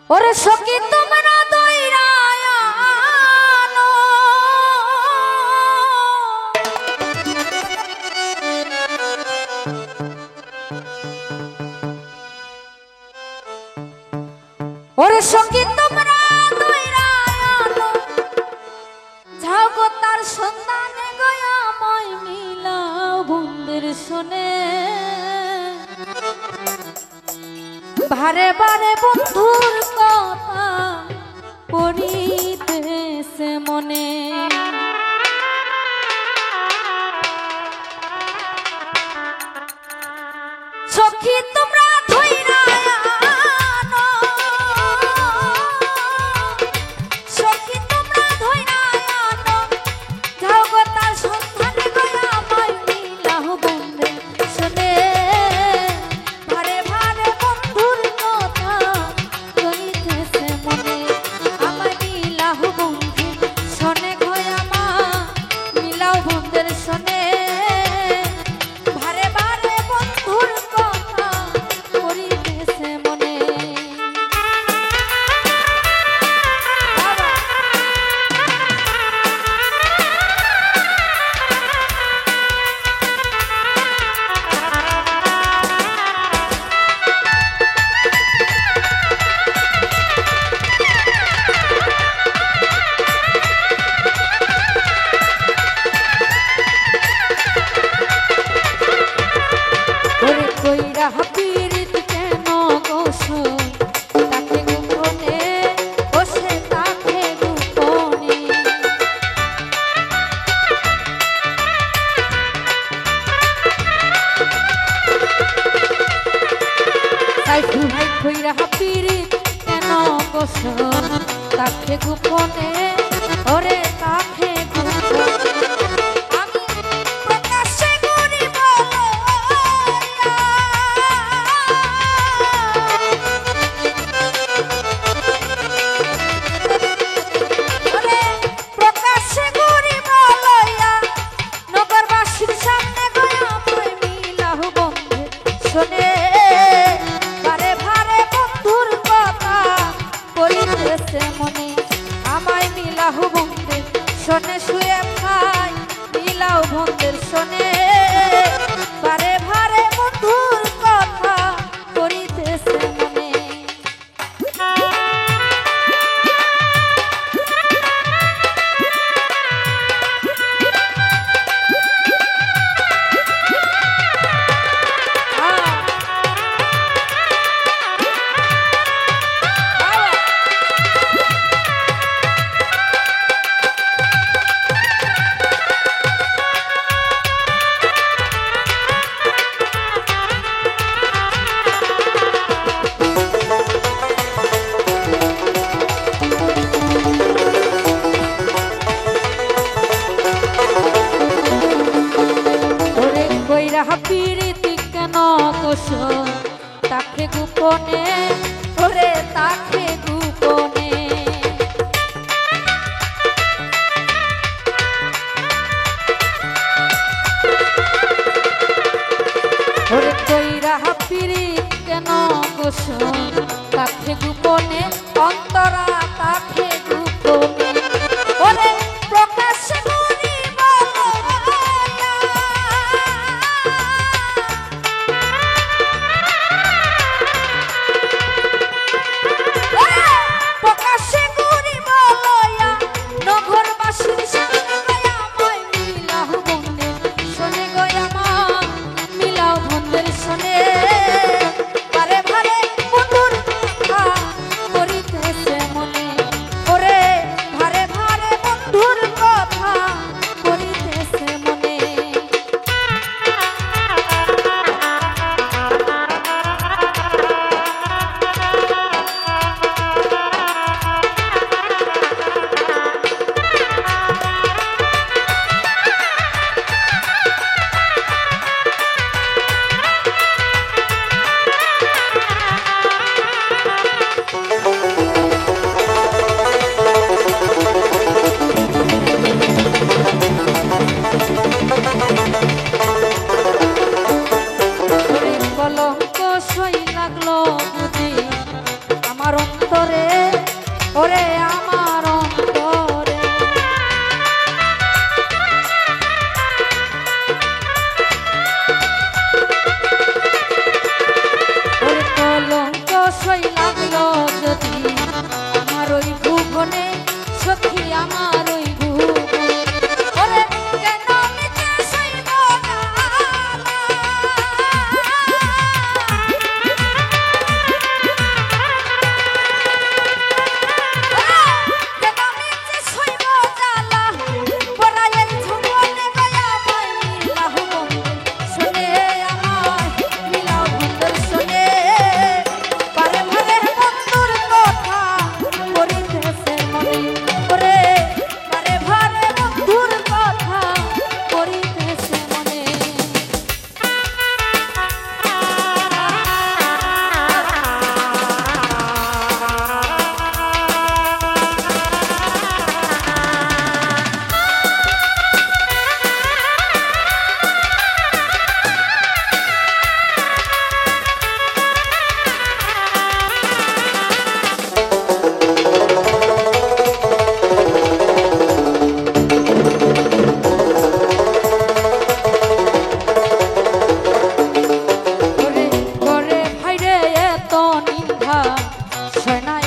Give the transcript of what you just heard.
ওরে সখী তোমরা দইরায়ানো ওরে সখী তোমরা দইরায়ানো যাও গো তার সন্ধানে গয়া মই মিলাও বন্ধের শোনে বারে বারে বন্ধুর কথা পড়িতেছে মনে সখী তোমরা ধইরায়ানো সখী তোমরা ধইরায়ানো যাও গো তার সন্ধানে গয়া মই মিলাও বন্ধের শোনে ভারে ভারে বন্ধুর কথা কইতেছে মনে আমায় মিলাও বন্ধের শোনে গয়া মা মিলাও বন্ধের শোনে ভারে ভারে বন্ধুর কথা কইতেছে মনে বাবা ওরে কইরা পীড়িত কেন গোসো তাকে গোপনে বসে তাকে গোপনে সাইফুল ভাই কইরা পীড়িত কেন গোসো তাকে গোপনে ওরে তাকে গোপনে আমি প্রকাশ্যে করি বলয়া ওরে প্রকাশ্যে করি বলয়া নগরবাসীর সামনে গয়া মই মিলাও বন্ধের শোনে বারে ভারে বন্ধুর কথা কইতেছে মনে আমায় মিলাও বন্ধের শোনে শুয়ে খাই মিলাও বন্ধের শোনে বারে ভারে বন্ধুর কথা করিতেছে মনে ওরে কইরা পীড়িতি কেন গোসো তাকে গোপনে ওরে তাকে গোপনে ওরে কইরা পীড়িত কেন গোসো তাকে গোপনে অন্তরা তাকে গোপনে ওরে প্রকাশ্যে করি বলয়া প্রকাশ্যে করি বলয়া নগরবাসীর সামনে গয়া মই মিলাও বন্ধের শোনে গয়া মা মিলাও বন্ধের শোনে বারে ভারে বন্ধুর কথা আমার অন্তরে, ওরে আমার অন্তরে। ওরে কলঙ্ক সই লাগলো যদি আমার ওই ভুবনে, সখী আমার ওই ভুবনে। ওরে কেন মিছে সইব না সয় না